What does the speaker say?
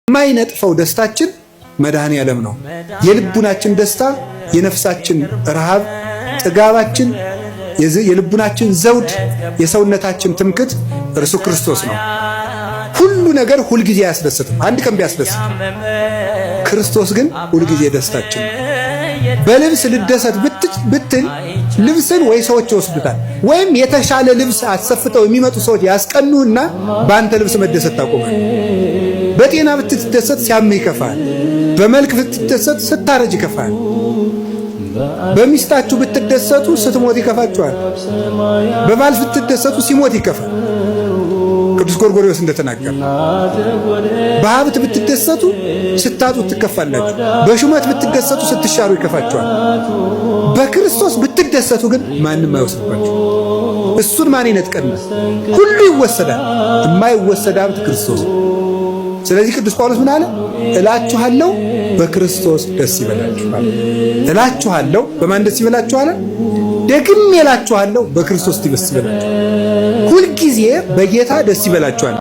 የማይነጥፈው ደስታችን መድኃኔ ዓለም ነው። የልቡናችን ደስታ፣ የነፍሳችን ረሃብ፣ ጥጋባችን፣ የልቡናችን ዘውድ፣ የሰውነታችን ትምክት እርሱ ክርስቶስ ነው። ሁሉ ነገር ሁልጊዜ አያስደስትም። አንድ ቀን ቢያስደስት፣ ክርስቶስ ግን ሁልጊዜ ደስታችን ነው። በልብስ ልደሰት ብትል ልብስን ወይ ሰዎች ይወስዱታል፣ ወይም የተሻለ ልብስ አሰፍተው የሚመጡ ሰዎች ያስቀኑና በአንተ ልብስ መደሰት ታቆማል። በጤና ብትደሰት ሲያምህ ይከፋል። በመልክ ብትደሰት ስታረጅ ይከፋል። በሚስታችሁ ብትደሰቱ ስትሞት ይከፋችኋል። በባል ብትደሰቱ ሲሞት ይከፋል። ቅዱስ ጎርጎርዮስ እንደተናገረ በሀብት ብትደሰቱ ስታጡት ትከፋላችሁ። በሹመት ብትደሰቱ ስትሻሩ ይከፋችኋል። በክርስቶስ ብትደሰቱ ግን ማንም አይወስድባችሁ። እሱን ማን ይነጥቀናል? ሁሉ ይወሰዳል። የማይወሰድ ሀብት ክርስቶስ። ስለዚህ ቅዱስ ጳውሎስ ምን አለ? እላችኋለሁ በክርስቶስ ደስ ይበላችሁ። እላችኋለሁ በማን ደስ ይበላችሁ አለ? ደግሜ እላችኋለሁ በክርስቶስ ደስ ይበላችሁ። ሁልጊዜ በጌታ ደስ ይበላችኋል።